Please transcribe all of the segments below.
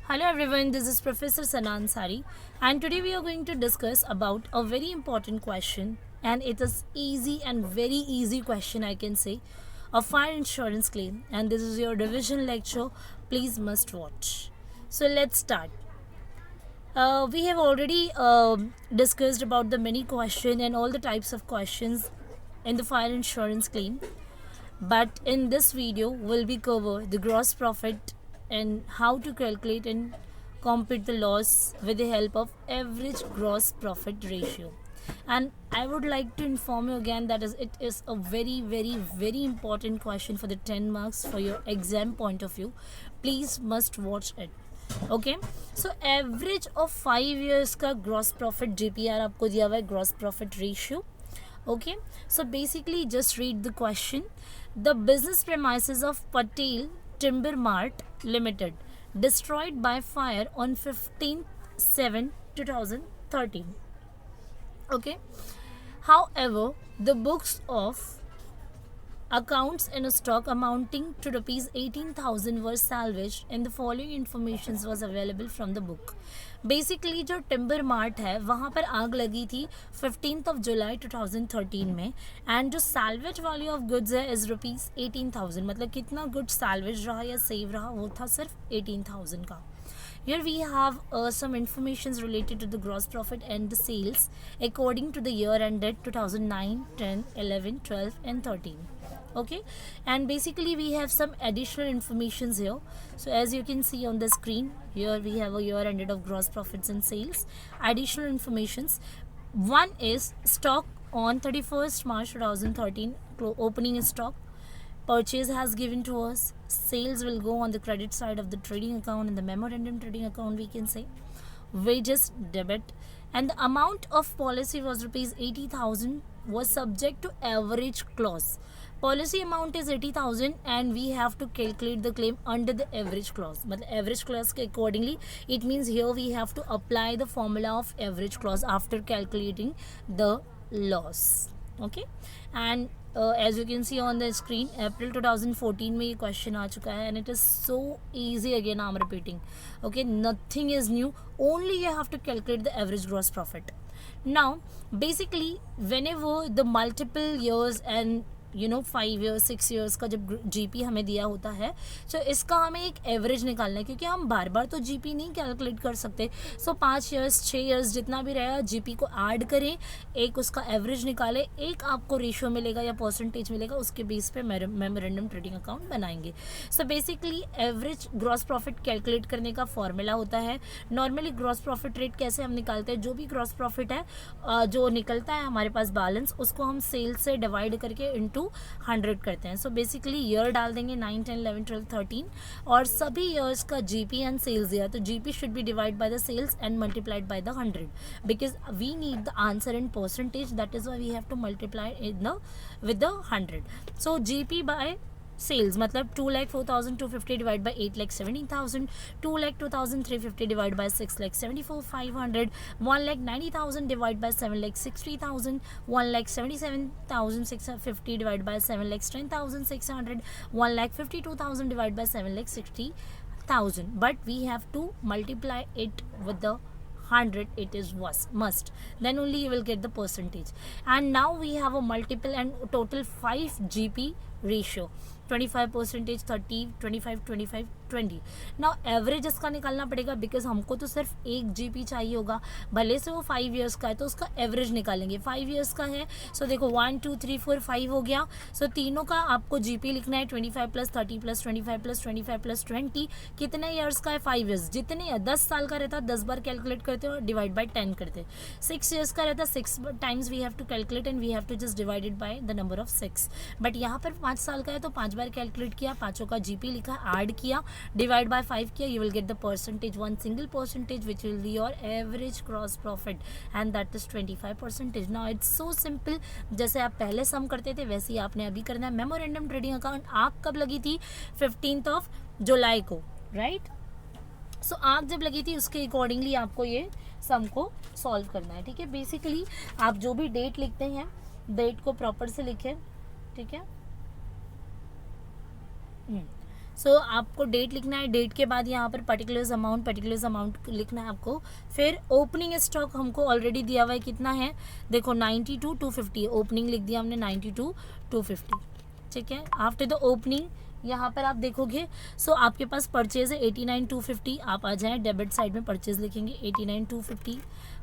Hello everyone, this is Professor Sanan Sari and today we are going to discuss about a very important question and it is easy and very easy question I can say, a fire insurance claim, and this is your revision lecture. Please must watch. So let's start. We have already discussed about the many question and all the types of questions in the fire insurance claim. But in this video, we'll be cover the gross profit and how to calculate and compute the loss with the help of average gross profit ratio. And I would like to inform you again that it is a very important question for the 10 marks for your exam point of view. Please must watch it. Okay so average of 5 years का gross profit GPR आपको दिया हुआ है, gross profit ratio. Okay, so basically just read the question. The business premises of Patel Timber Mart Limited destroyed by fire on 15/7/2013. Okay, however, the books of accounts in a stock amounting to rupees 18,000 were salvaged and the following information was available from the book. Basically जो timber mart है वहाँ पर आग लगी थी 15 जुलाई 2013 में, and जो salvage value of goods है इज़ रुपीज़ 18,000. मतलब कितना गुड सैल्वेज रहा या सेव रहा वो था सिर्फ 18,000 का. Here we have some informations related to the gross profit and the sales according to the year ended 2009, 10, 11, 12 and 13. Okay, and basically we have some additional informations here. So as you can see on the screen, here we have a year ended of gross profits and sales. Additional informations. One is stock on 31st March 2013, opening stock. Purchase has given to us. Sales will go on the credit side of the trading account and the memorandum trading account, we can say. Wages debit, and the amount of policy was rupees 80,000, was subject to average clause. Policy amount is 80,000 and we have to calculate the claim under the average clause. But average clause accordingly, it means here we have to apply the formula of average clause after calculating the loss. Okay, and as you can see on the screen, April 2014 में ये question आ चुका है and it is so easy. Again I'm repeating. Okay, nothing is new, only you have to calculate the average gross profit. Now basically whenever the multiple years and 5 years 6 years का जब GP हमें दिया होता है, तो इसका हमें एक एवरेज निकालना है क्योंकि हम बार बार तो जीपी नहीं कैलकुलेट कर सकते. सो 5 years 6 years जितना भी रहेगा जीपी को ऐड करें, एक उसका एवरेज निकालें, एक आपको रेशियो मिलेगा या परसेंटेज मिलेगा, उसके बेस पे मेमोरेंडम ट्रेडिंग अकाउंट बनाएंगे. So basically average gross profit calculate करने का फॉर्मूला होता है. नॉर्मली ग्रॉस प्रॉफिट रेट कैसे हम निकालते हैं, जो भी ग्रॉस प्रॉफिट है जो निकलता है हमारे पास बैलेंस, उसको हम सेल्स से डिवाइड करके इंटू 100 करते हैं. सो बेसिकली ईयर डाल देंगे 9, 10, 11, 12, 13 और सभी ईयर्स का जीपी एंड सेल्स दिया, तो GP should be divide by the sales and multiplied by the 100 because we need the answer in percentage, that is why we have to multiply in the with the 100. So GP by sales मतलब 2,04,250 divide by 8,70,000, 2,02,350 divide by 6,74,500, 1,90,000 divide by 7,60,000, 1,77,650 divide by 7,10,600, 1,52,000 divide by 7,60,000. But we have to multiply it with the 100, it is must, then only you will get the percentage. And now we have a multiple and total 5 GP ratio, 25%, 30, 25, 25, 20. Now average इसका निकालना पड़ेगा because हमको तो सिर्फ एक GP चाहिए होगा, भले से वो 5 years का है तो उसका एवरेज निकालेंगे. 5 years का है, सो देखो 1 2 3 4 5 हो गया. सो तीनों का आपको जीपी लिखना है 25 + 30 + 25 + 25 + 20. कितने ईयर्स का है, 5 years. जितने 10 साल का रहता है 10 बार कैलकुलेट करते हो, डिवाइड बाई 10 करते. 6 years का रहता है 6 times we have to calculate and we have to just divided by the number of 6. But यहाँ पर 5 साल का है तो 5 बार कैलकुलेट किया, पाँचों का जीपी लिखा, ऐड किया, डिवाइड बाय 5 किया, you will get the percentage, one single percentage which will be your average gross profit and that is 25%. Now it's so simple, जैसे आप पहले सम करते थे वैसे ही आपने अभी करना है. मेमोरेंडम ट्रेडिंग अकाउंट आग कब लगी थी, 15 जुलाई को, राइट. सो आग जब लगी थी उसके अकॉर्डिंगली आपको ये सम को सॉल्व करना है. ठीक है, बेसिकली आप जो भी डेट लिखते हैं डेट को प्रॉपर से लिखें. ठीक है, सो आपको डेट लिखना है, डेट के बाद यहाँ पर पर्टिकुलर्स अमाउंट लिखना है आपको। फिर ओपनिंग स्टॉक हमको ऑलरेडी दिया हुआ है, कितना है देखो 92,250, ओपनिंग लिख दिया हमने 92,250, ठीक है। आफ्टर द ओपनिंग यहाँ पर आप देखोगे सो आपके पास परचेज है 89,250, आप आ जाएँ डेबिट साइड में परचेज लिखेंगे 89,250।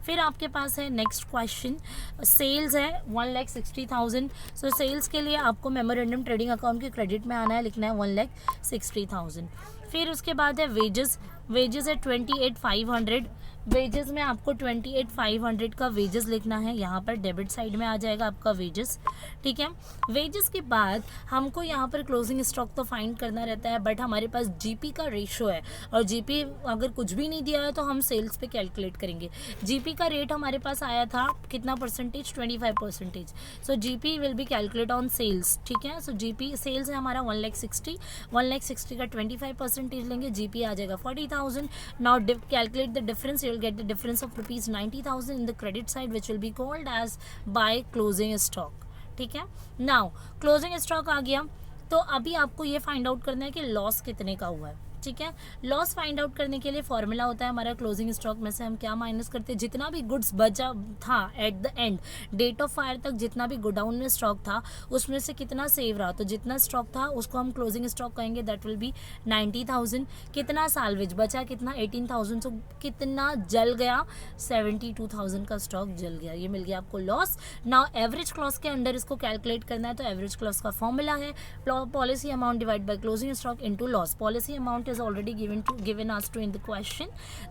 फिर आपके पास है नेक्स्ट क्वेश्चन, सेल्स है 1,60,000। सो सेल्स के लिए आपको मेमोरेंडम ट्रेडिंग अकाउंट के क्रेडिट में आना है, लिखना है 1,60,000। फिर उसके बाद है वेजेस है 28,500, वेजेस में आपको 28,500 का वेजेस लिखना है, यहाँ पर डेबिट साइड में आ जाएगा आपका वेजेस, ठीक है। वेजेस के बाद हमको यहाँ पर क्लोजिंग स्टॉक तो फाइंड करना रहता है, बट हमारे पास जीपी का रेशो है, और जीपी अगर कुछ भी नहीं दिया है तो हम सेल्स पे कैलकुलेट करेंगे। जीपी का रेट हमारे पास आया था कितना percentage, 25%। So GP will be calculate on sales, ठीक है। सो जीपी सेल्स है हमारा 1,60,000 का 25% लेंगे, जीपी आ जाएगा 40,000। Now calculate the difference, you'll get the difference of rupees 90,000 in the credit side, which will be called as by closing stock, ठीक है। Now closing stock आ गया, तो अभी आपको ये फाइंड आउट करना है कि लॉस कितने का हुआ है, ठीक है। लॉस फाइंड आउट करने के लिए फॉर्मूला होता है हमारा, क्लोजिंग स्टॉक में से हम क्या माइनस करते हैं, जितना भी गुड्स बचा था at the end date of fire तक, जितना भी गोडाउन में स्टॉक था उसमें से कितना सेव रहा, तो जितना स्टॉक था उसको हम क्लोजिंग स्टॉक कहेंगे, दैट विल बी 90,000। कितना साल्वेज बचा, कितना 18,000, सो कितना जल गया, 72,000 का स्टॉक जल गया, ये मिल गया आपको लॉस। नाउ एवरेज क्लॉज के अंडर इसको कैलकुलेट करना है, तो एवरेज क्लॉज का फॉर्मूला है policy amount divide by closing stock into loss. Policy amount is already given us to in the question,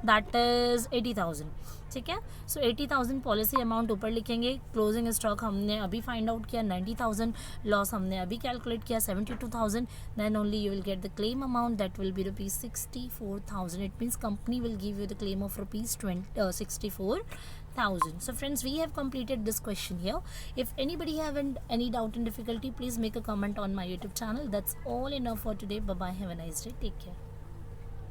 that is 80,000, ठीक है। सो 80,000 पॉलिसी अमाउंट ऊपर लिखेंगे, क्लोजिंग स्टॉक हमने अभी फाइंड आउट किया 90,000, लॉस हमने अभी कैलकुलेट किया 72,000, then only you will get the claim amount, that will be rupees 64,000। It means company will give you the claim of rupees 64,000. So friends, we have completed this question here. If anybody have any doubt and difficulty, please make a comment on my YouTube channel. That's all enough for today. Bye bye, have a nice day, take care.